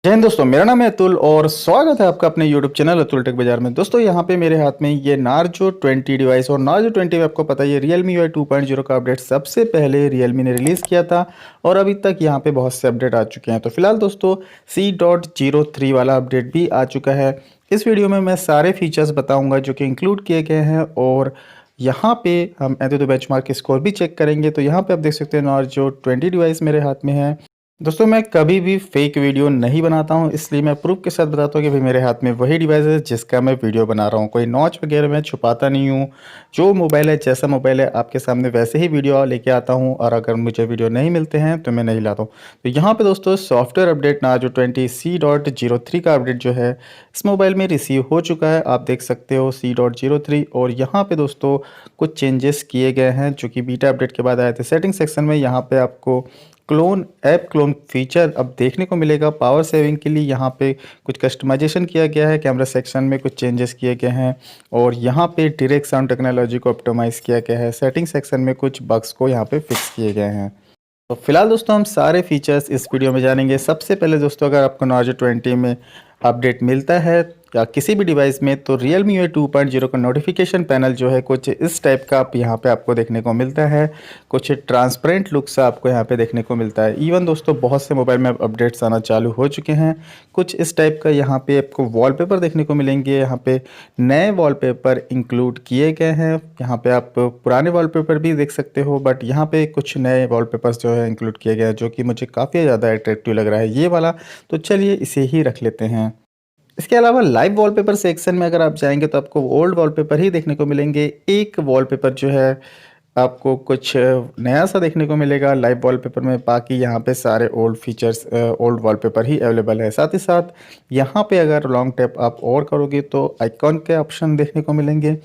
जय हिंद दोस्तों, मेरा नाम है अतुल और स्वागत है आपका अपने YouTube चैनल अतुल टेक बाजार में। दोस्तों यहाँ पे मेरे हाथ में ये नार्जो 20 डिवाइस और नार्जो 20 में आपको पता है ये Realme UI 2.0 का अपडेट सबसे पहले Realme ने रिलीज़ किया था और अभी तक यहाँ पे बहुत से अपडेट आ चुके हैं। तो फिलहाल दोस्तों C.03 वाला अपडेट भी आ चुका है। इस वीडियो में मैं सारे फीचर्स बताऊँगा जो कि इंक्लूड किए गए हैं और यहाँ पे हम एंटूटू बेंचमार्क के स्कोर भी चेक करेंगे। तो यहाँ पे आप देख सकते हैं नार्जो 20 डिवाइस मेरे हाथ में है। दोस्तों मैं कभी भी फेक वीडियो नहीं बनाता हूं, इसलिए मैं प्रूफ के साथ बताता हूं कि भाई मेरे हाथ में वही डिवाइस है जिसका मैं वीडियो बना रहा हूं। कोई नॉच वगैरह मैं छुपाता नहीं हूं। जो मोबाइल है, जैसा मोबाइल है आपके सामने वैसे ही वीडियो लेके आता हूं और अगर मुझे वीडियो नहीं मिलते हैं तो मैं नहीं लाता हूं। तो यहाँ पे दोस्तों सॉफ्टवेयर अपडेट नार्जो 20 C.03 का अपडेट जो है इस मोबाइल में रिसीव हो चुका है। आप देख सकते हो C.03 और यहाँ पे दोस्तों कुछ चेंजेस किए गए हैं जो कि बीटा अपडेट के बाद आए थे। सेटिंग सेक्शन में यहाँ पे आपको ऐप क्लोन फीचर अब देखने को मिलेगा। पावर सेविंग के लिए यहाँ पे कुछ कस्टमाइजेशन किया गया है। कैमरा सेक्शन में कुछ चेंजेस किए गए हैं और यहाँ पे डायरेक्ट साउंड टेक्नोलॉजी को ऑप्टिमाइज़ किया गया है। सेटिंग सेक्शन में कुछ बग्स को यहाँ पे फिक्स किए गए हैं। तो फिलहाल दोस्तों हम सारे फीचर्स इस वीडियो में जानेंगे। सबसे पहले दोस्तों अगर आपको नार्जो 20 में अपडेट मिलता है या किसी भी डिवाइस में तो Realme UI 2.0 का नोटिफिकेशन पैनल जो है कुछ इस टाइप का आप यहाँ पे आपको देखने को मिलता है। कुछ ट्रांसपेरेंट लुक से आपको यहाँ पे देखने को मिलता है। इवन दोस्तों बहुत से मोबाइल में अपडेट्स आना चालू हो चुके हैं। कुछ इस टाइप का यहाँ पे आपको वॉलपेपर देखने को मिलेंगे। यहाँ पे नए वॉलपेपर इंक्लूड किए गए हैं। यहाँ पे आप पुराने वॉलपेपर भी देख सकते हो, बट यहाँ पे कुछ नए वॉलपेपर्स जो है इंक्लूड किए गए हैं जो कि मुझे काफ़ी ज़्यादा अट्रैक्टिव लग रहा है ये वाला। तो चलिए इसे ही रख लेते हैं। इसके अलावा लाइव वॉलपेपर सेक्शन में अगर आप जाएंगे तो आपको ओल्ड वॉलपेपर ही देखने को मिलेंगे। एक वॉलपेपर जो है आपको कुछ नया सा देखने को मिलेगा लाइव वॉलपेपर में। बाकी यहाँ पे सारे ओल्ड फीचर्स ओल्ड वॉलपेपर ही अवेलेबल है। साथ ही साथ यहाँ पे अगर लॉन्ग टैप आप और करोगे तो आइकॉन के ऑप्शन देखने को मिलेंगे,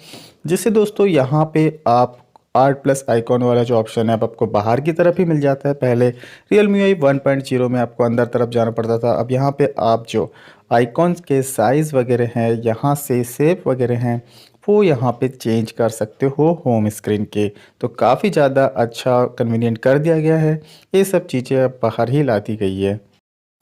जिससे दोस्तों यहाँ पे आप आर्ट प्लस आइकॉन वाला जो ऑप्शन है अब आपको बाहर की तरफ ही मिल जाता है। पहले Realme UI 1.0 में आपको अंदर तरफ जाना पड़ता था। अब यहाँ पे आप जो आइकॉन्स के साइज़ वगैरह हैं, यहाँ से शेप वगैरह हैं, वो यहाँ पे चेंज कर सकते हो होम स्क्रीन के। तो काफ़ी ज़्यादा अच्छा कन्वीनियंट कर दिया गया है। ये सब चीज़ें अब बाहर ही ला दी गई है।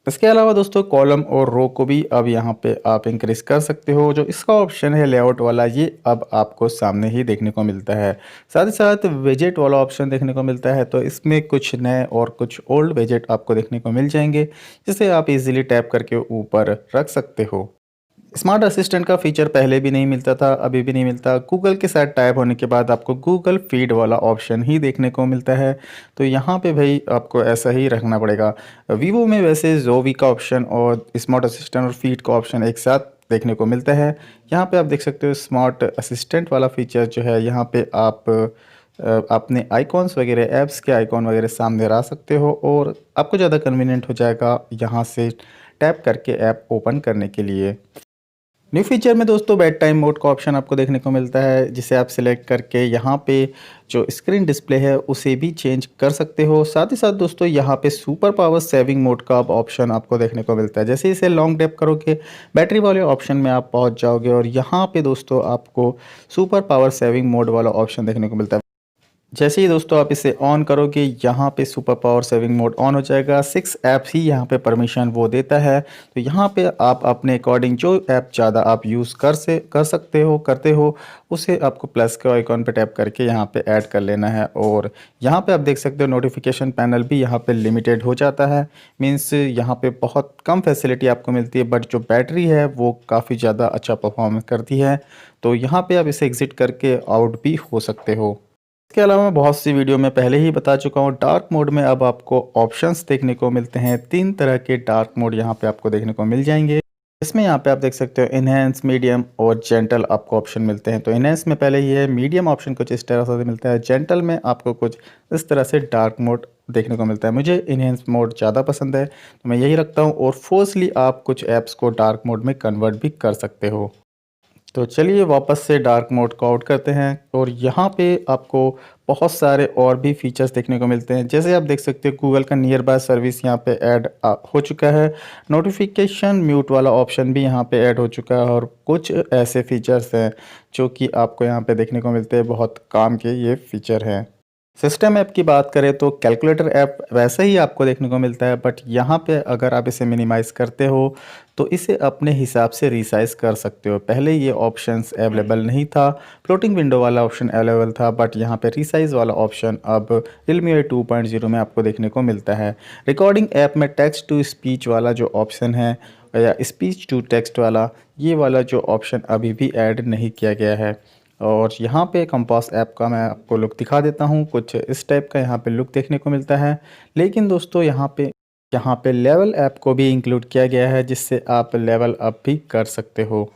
इसके अलावा दोस्तों कॉलम और रो को भी अब यहाँ पे आप इंक्रीज कर सकते हो। जो इसका ऑप्शन है लेआउट वाला, ये अब आपको सामने ही देखने को मिलता है। साथ ही साथ विजेट वाला ऑप्शन देखने को मिलता है। तो इसमें कुछ नए और कुछ ओल्ड विजेट आपको देखने को मिल जाएंगे, जिसे आप इजीली टैप करके ऊपर रख सकते हो। स्मार्ट असिस्टेंट का फीचर पहले भी नहीं मिलता था, अभी भी नहीं मिलता। गूगल के साथ टाइप होने के बाद आपको गूगल फीड वाला ऑप्शन ही देखने को मिलता है। तो यहाँ पे भाई आपको ऐसा ही रखना पड़ेगा। वीवो में वैसे जोवी का ऑप्शन और स्मार्ट असिस्टेंट और फीड का ऑप्शन एक साथ देखने को मिलता है। यहाँ पे आप देख सकते हो स्मार्ट असिस्टेंट वाला फीचर जो है, यहाँ पे आप अपने आइकॉन्स वगैरह ऐप्स के आइकॉन वगैरह सामने ला सकते हो और आपको ज़्यादा कन्वीनियंट हो जाएगा यहाँ से टैप करके ऐप ओपन करने के लिए। न्यू फीचर में दोस्तों बेड टाइम मोड का ऑप्शन आपको देखने को मिलता है, जिसे आप सिलेक्ट करके यहाँ पे जो स्क्रीन डिस्प्ले है उसे भी चेंज कर सकते हो। साथ ही साथ दोस्तों यहाँ पे सुपर पावर सेविंग मोड का ऑप्शन आपको देखने को मिलता है। जैसे इसे लॉन्ग टैप करोगे बैटरी वाले ऑप्शन में आप पहुँच जाओगे और यहाँ पे दोस्तों आपको सुपर पावर सेविंग मोड वाला ऑप्शन देखने को मिलता है। जैसे ही दोस्तों आप इसे ऑन करोगे यहाँ पे super power saving mode on हो जाएगा। 6 ऐप्स ही यहाँ पे परमिशन वो देता है। तो यहाँ पे आप अपने अकॉर्डिंग जो ऐप ज़्यादा आप यूज़ कर सकते हो करते हो, उसे आपको प्लस के आइकॉन पे टैप करके यहाँ पे ऐड कर लेना है। और यहाँ पे आप देख सकते हो नोटिफिकेशन पैनल भी यहाँ पे लिमिटेड हो जाता है। मीन्स यहाँ पे बहुत कम फैसिलिटी आपको मिलती है, बट जो बैटरी है वो काफ़ी ज़्यादा अच्छा परफॉर्मेंस करती है। तो यहाँ पे आप इसे एग्ज़िट करके आउट भी हो सकते हो। इसके अलावा मैं बहुत सी वीडियो में पहले ही बता चुका हूँ, डार्क मोड में अब आपको ऑप्शंस देखने को मिलते हैं। 3 तरह के डार्क मोड यहाँ पे आपको देखने को मिल जाएंगे। इसमें यहाँ पे आप देख सकते हो इनहेंस, मीडियम और जेंटल आपको ऑप्शन मिलते हैं। तो इनहेंस में पहले ये है, मीडियम ऑप्शन कुछ इस तरह से मिलता है, जेंटल में आपको कुछ इस तरह से डार्क मोड देखने को मिलता है। मुझे इनहेंस मोड ज़्यादा पसंद है तो मैं यही रखता हूँ और फोर्सली आप कुछ ऐप्स को डार्क मोड में कन्वर्ट भी कर सकते हो। तो चलिए वापस से डार्क मोड को आउट करते हैं और यहाँ पे आपको बहुत सारे और भी फीचर्स देखने को मिलते हैं। जैसे आप देख सकते हो गूगल का नियर बाय सर्विस यहाँ पे ऐड हो चुका है। नोटिफिकेशन म्यूट वाला ऑप्शन भी यहाँ पे ऐड हो चुका है और कुछ ऐसे फीचर्स हैं जो कि आपको यहाँ पे देखने को मिलते हैं। बहुत काम के ये फीचर हैं। सिस्टम ऐप की बात करें तो कैलकुलेटर ऐप वैसा ही आपको देखने को मिलता है, बट यहाँ पे अगर आप इसे मिनिमाइज़ करते हो तो इसे अपने हिसाब से रिसाइज़ कर सकते हो। पहले ये ऑप्शंस अवेलेबल नहीं था, फ्लोटिंग विंडो वाला ऑप्शन अवेलेबल था, बट यहाँ पे रिसाइज़ वाला ऑप्शन अब Realme UI 2.0 में आपको देखने को मिलता है। रिकॉर्डिंग ऐप में टेक्स्ट टू स्पीच वाला जो ऑप्शन है या स्पीच टू टेक्स्ट वाला, ये वाला जो ऑप्शन अभी भी ऐड नहीं किया गया है। और यहाँ पे कंपास ऐप का मैं आपको लुक दिखा देता हूँ। कुछ इस टाइप का यहाँ पे लुक देखने को मिलता है। लेकिन दोस्तों यहाँ पे लेवल ऐप को भी इंक्लूड किया गया है, जिससे आप लेवल अप भी कर सकते हो।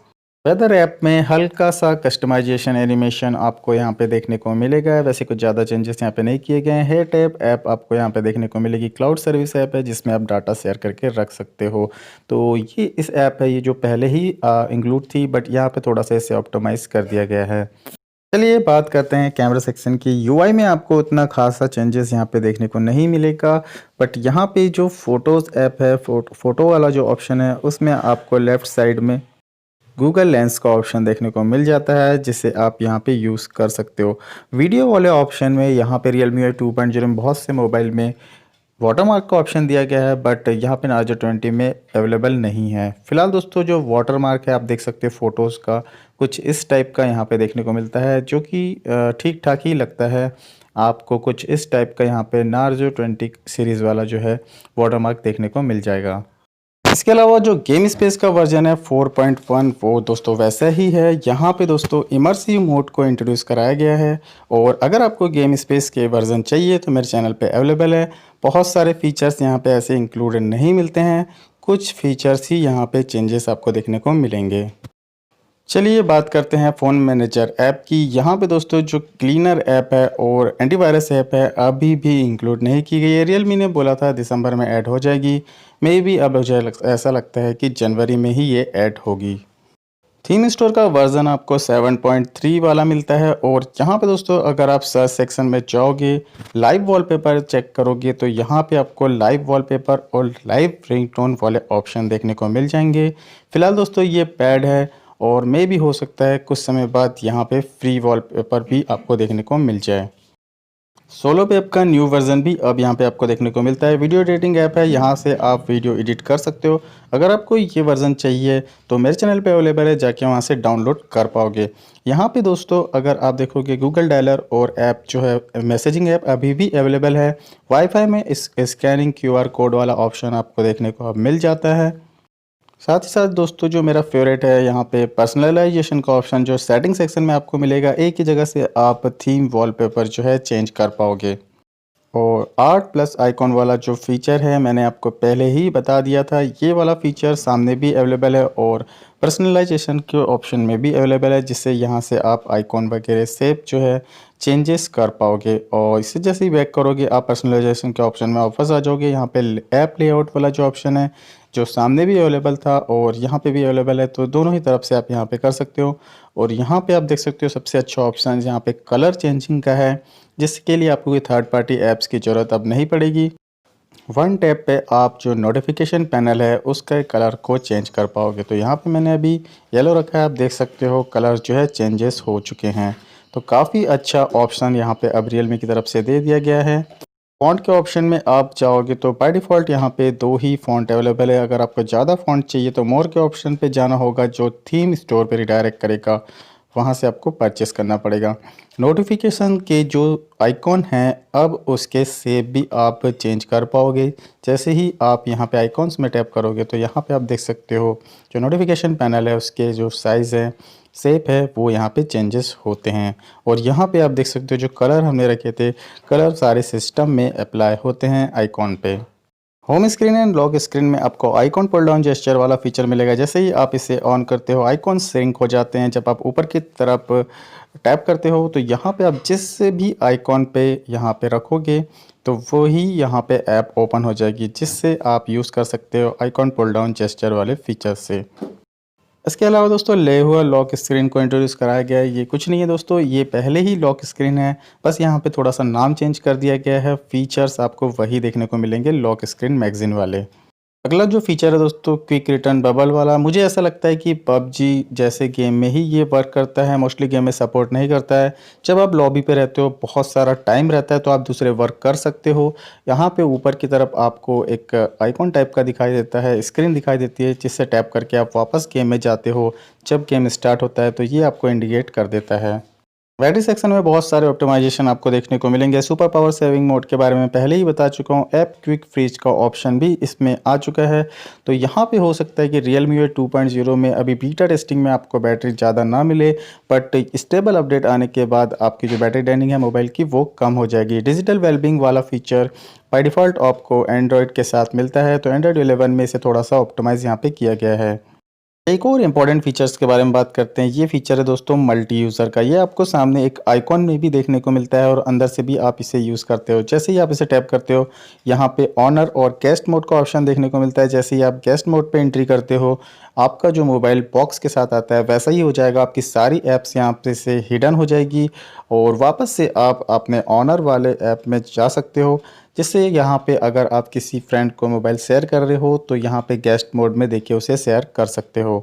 वेदर ऐप में हल्का सा कस्टमाइजेशन एनिमेशन आपको यहाँ पे देखने को मिलेगा। वैसे कुछ ज़्यादा चेंजेस यहाँ पे नहीं किए गए हैं। हेट ऐप आपको यहाँ पे देखने को मिलेगी। क्लाउड सर्विस ऐप है जिसमें आप डाटा शेयर करके रख सकते हो। तो ये इस ऐप है, ये जो पहले ही इंक्लूड थी, बट यहाँ पे थोड़ा सा इसे ऑप्टिमाइज़ कर दिया गया है। चलिए बात करते हैं कैमरा सेक्शन की। यूआई में आपको उतना खासा चेंजेस यहाँ पे देखने को नहीं मिलेगा, बट यहाँ पे जो फ़ोटोज़ ऐप है, फ़ोटो वाला जो ऑप्शन है, उसमें आपको लेफ़्ट साइड में गूगल लेंस का ऑप्शन देखने को मिल जाता है, जिसे आप यहाँ पे यूज़ कर सकते हो। वीडियो वाले ऑप्शन में यहाँ पे Realme UI 2.0 में बहुत से मोबाइल में वाटरमार्क का ऑप्शन दिया गया है, बट यहाँ पे नार्जो 20 में अवेलेबल नहीं है। फिलहाल दोस्तों जो वाटरमार्क है, आप देख सकते हो फ़ोटोज़ का कुछ इस टाइप का यहाँ पे देखने को मिलता है, जो कि ठीक ठाक ही लगता है। आपको कुछ इस टाइप का यहाँ पे नार्जो 20 सीरीज़ वाला जो है वाटरमार्क देखने को मिल जाएगा। इसके अलावा जो गेम स्पेस का वर्जन है 4.1, वो दोस्तों वैसा ही है। यहाँ पे दोस्तों इमर्सिव मोड को इंट्रोड्यूस कराया गया है, और अगर आपको गेम स्पेस के वर्जन चाहिए तो मेरे चैनल पे अवेलेबल है। बहुत सारे फीचर्स यहाँ पे ऐसे इंक्लूडेड नहीं मिलते हैं, कुछ फीचर्स ही यहाँ पे चेंजेस आपको देखने को मिलेंगे। चलिए बात करते हैं फ़ोन मैनेजर ऐप की। यहाँ पे दोस्तों जो क्लीनर ऐप है और एंटीवायरस ऐप है, अभी भी इंक्लूड नहीं की गई है। रियलमी ने बोला था दिसंबर में ऐड हो जाएगी, मे बी अब मुझे ऐसा लगता है कि जनवरी में ही ये ऐड होगी। थीम स्टोर का वर्जन आपको 7.3 वाला मिलता है, और यहाँ पे दोस्तों अगर आप सर्च सेक्शन में जाओगे, लाइव वॉलपेपर चेक करोगे, तो यहाँ पे आपको लाइव वॉलपेपर और लाइव रिंगटोन वाले ऑप्शन देखने को मिल जाएंगे। फिलहाल दोस्तों ये पैड है, और मे भी हो सकता है कुछ समय बाद यहाँ पे फ्री वॉलपेपर भी आपको देखने को मिल जाए। सोलो पे ऐप का न्यू वर्जन भी अब यहाँ पे आपको देखने को मिलता है। वीडियो एडिटिंग ऐप है, यहाँ से आप वीडियो एडिट कर सकते हो। अगर आपको ये वर्जन चाहिए तो मेरे चैनल पे अवेलेबल है, जाके वहाँ से डाउनलोड कर पाओगे। यहाँ पे दोस्तों अगर आप देखोगे, गूगल डायलर और ऐप जो है मैसेजिंग ऐप अभी भी अवेलेबल है। वाईफाई में इस स्कैनिंग QR कोड वाला ऑप्शन आपको देखने को अब मिल जाता है। साथ ही साथ दोस्तों जो मेरा फेवरेट है, यहाँ पे पर्सनलाइजेशन का ऑप्शन जो सेटिंग सेक्शन में आपको मिलेगा। एक ही जगह से आप थीम वॉलपेपर जो है चेंज कर पाओगे। और आर्ट प्लस आइकॉन वाला जो फीचर है, मैंने आपको पहले ही बता दिया था, ये वाला फीचर सामने भी अवेलेबल है और पर्सनलाइजेशन के ऑप्शन में भी अवेलेबल है, जिससे यहाँ से आप आइकॉन वगैरह सेप जो है चेंजेस कर पाओगे। और इसे जैसे ही बैक करोगे, आप पर्सनलाइजेशन के ऑप्शन में वापस आ जाओगे। यहाँ पे ऐप लेआउट वाला जो ऑप्शन है, जो सामने भी अवेलेबल था और यहाँ पे भी अवेलेबल है, तो दोनों ही तरफ से आप यहाँ पे कर सकते हो। और यहाँ पे आप देख सकते हो सबसे अच्छा ऑप्शन यहाँ पे कलर चेंजिंग का है, जिसके लिए आपको कोई थर्ड पार्टी ऐप्स की ज़रूरत अब नहीं पड़ेगी। वन टैप पे आप जो नोटिफिकेशन पैनल है उसके कलर को चेंज कर पाओगे। तो यहाँ पे मैंने अभी येलो रखा है, आप देख सकते हो कलर जो है चेंजेस हो चुके हैं। तो काफ़ी अच्छा ऑप्शन यहाँ पे अब रियलमी की तरफ से दे दिया गया है। फ़ॉन्ट के ऑप्शन में आप जाओगे तो बाय डिफ़ॉल्ट यहाँ पे दो ही फ़ॉन्ट अवेलेबल है। अगर आपको ज़्यादा फ़ॉन्ट चाहिए तो मोर के ऑप्शन पे जाना होगा, जो थीम स्टोर पे रिडायरेक्ट करेगा, वहाँ से आपको परचेस करना पड़ेगा। नोटिफिकेशन के जो आइकॉन हैं, अब उसके शेप भी आप चेंज कर पाओगे। जैसे ही आप यहाँ पे आइकॉन्स में टैप करोगे तो यहाँ पे आप देख सकते हो जो नोटिफिकेशन पैनल है उसके जो साइज़ है, शेप है, वो यहाँ पे चेंजेस होते हैं। और यहाँ पे आप देख सकते हो जो कलर हमने रखे थे, कलर सारे सिस्टम में अप्लाई होते हैं आइकॉन पे। Home screen and lock screen में आपको आइकॉन पुल डाउन जेस्चर वाला फीचर मिलेगा। जैसे ही आप इसे ऑन करते हो, आइकॉन श्रिंक हो जाते हैं। जब आप ऊपर की तरफ टैप करते हो तो यहाँ पे आप जिस भी आइकॉन पे यहाँ पे रखोगे तो वो ही यहाँ पे ऐप ओपन हो जाएगी, जिससे आप यूज़ कर सकते हो आइकॉन पुल डाउन जेस्चर वाले फीचर से। इसके अलावा दोस्तों ले हुआ लॉक स्क्रीन को इंट्रोड्यूस कराया गया है। ये कुछ नहीं है दोस्तों, ये पहले ही लॉक स्क्रीन है, बस यहाँ पे थोड़ा सा नाम चेंज कर दिया गया है। फीचर्स आपको वही देखने को मिलेंगे लॉक स्क्रीन मैगज़ीन वाले। अगला जो फीचर है दोस्तों क्विक रिटर्न बबल वाला, मुझे ऐसा लगता है कि पबजी जैसे गेम में ही ये वर्क करता है, मोस्टली गेम में सपोर्ट नहीं करता है। जब आप लॉबी पे रहते हो, बहुत सारा टाइम रहता है तो आप दूसरे वर्क कर सकते हो। यहाँ पे ऊपर की तरफ आपको एक आइकॉन टाइप का दिखाई देता है, स्क्रीन दिखाई देती है जिससे टैप करके आप वापस गेम में जाते हो। जब गेम स्टार्ट होता है तो ये आपको इंडिकेट कर देता है। बैटरी सेक्शन में बहुत सारे ऑप्टिमाइजेशन आपको देखने को मिलेंगे। सुपर पावर सेविंग मोड के बारे में पहले ही बता चुका हूँ। ऐप क्विक फ्रीज का ऑप्शन भी इसमें आ चुका है। तो यहाँ पे हो सकता है कि Realme UI 2.0 में अभी बीटा टेस्टिंग में आपको बैटरी ज़्यादा ना मिले, बट स्टेबल अपडेट आने के बाद आपकी जो बैटरी ड्रेनिंग है मोबाइल की वो कम हो जाएगी। डिजिटल वेलबींग वाला फीचर बाय डिफ़ॉल्ट आपको एंड्रॉयड के साथ मिलता है, तो एंड्रॉयड 11 में इसे थोड़ा सा ऑप्टिमाइज़ यहाँ पे किया गया है। एक और इम्पॉर्टेंट फीचर्स के बारे में बात करते हैं। ये फीचर है दोस्तों मल्टी यूज़र का। ये आपको सामने एक आइकॉन में भी देखने को मिलता है और अंदर से भी आप इसे यूज़ करते हो। जैसे ही आप इसे टैप करते हो, यहाँ पे ऑनर और गेस्ट मोड का ऑप्शन देखने को मिलता है। जैसे ही आप गेस्ट मोड पे एंट्री करते हो, आपका जो मोबाइल बॉक्स के साथ आता है वैसा ही हो जाएगा। आपकी सारी ऐप्स यहाँ पे से हिडन हो जाएगी और वापस से आप अपने ऑनर वाले ऐप में जा सकते हो। जिससे यहाँ पे अगर आप किसी फ्रेंड को मोबाइल शेयर कर रहे हो तो यहाँ पे गेस्ट मोड में देखिए उसे शेयर कर सकते हो।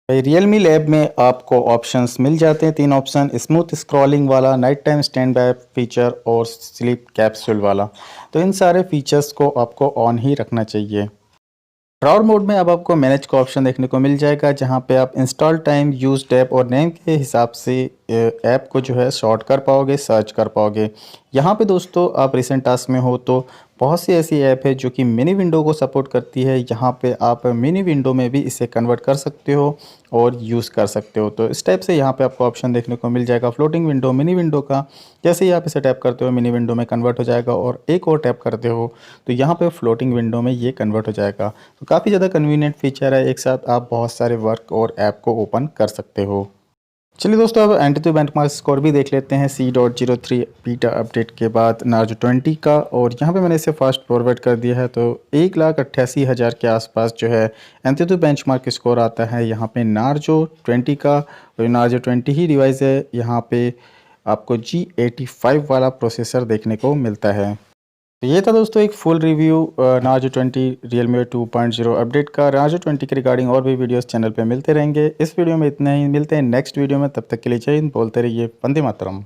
रियलमी लैब में आपको ऑप्शंस मिल जाते हैं, 3 ऑप्शन, स्मूथ स्क्रॉलिंग वाला, night time stand by feature और स्लीप कैप्सूल वाला। तो इन सारे फीचर्स को आपको ऑन ही रखना चाहिए। ब्राउज़र मोड में अब आपको मैनेज का ऑप्शन देखने को मिल जाएगा, जहां पे आप इंस्टॉल टाइम, यूज ऐप और नेम के हिसाब से ऐप को जो है शॉर्ट कर पाओगे, सर्च कर पाओगे। यहां पे दोस्तों आप रिसेंट टास्क में हो तो बहुत सी ऐसी ऐप है जो कि मिनी विंडो को सपोर्ट करती है। यहाँ पे आप मिनी विंडो में भी इसे कन्वर्ट कर सकते हो और यूज़ कर सकते हो। तो इस टाइप से यहाँ पे आपको ऑप्शन देखने को मिल जाएगा फ्लोटिंग विंडो, मिनी विंडो का। जैसे ही आप इसे टैप करते हो मिनी विंडो में कन्वर्ट हो जाएगा और एक और टैप करते हो तो यहाँ पे फ्लोटिंग विंडो में ये कन्वर्ट हो जाएगा। तो काफ़ी ज़्यादा कन्वीनियंट फीचर है, एक साथ आप बहुत सारे वर्क और ऐप को ओपन कर सकते हो। चलिए दोस्तों, अब एंटीटू बेंचमार्क स्कोर भी देख लेते हैं C.03 बीटा अपडेट के बाद नार्जो 20 का। और यहाँ पे मैंने इसे फास्ट फॉरवर्ड कर दिया है तो 1,88,000 के आसपास जो है एंटीटू बेंचमार्क स्कोर आता है यहाँ पे नार्जो 20 का। और नार्जो 20 ही डिवाइस है, यहाँ पे आपको G85 वाला प्रोसेसर देखने को मिलता है। तो ये था दोस्तों एक full review Narzo 20 Realme 2.0 update का। नार्जो 20 के रिगार्डिंग और भी वीडियोस चैनल पे मिलते रहेंगे। इस वीडियो में इतना ही, मिलते हैं नेक्स्ट वीडियो में। तब तक के लिए जय हिंद, बोलते रहिए वंदे मातरम।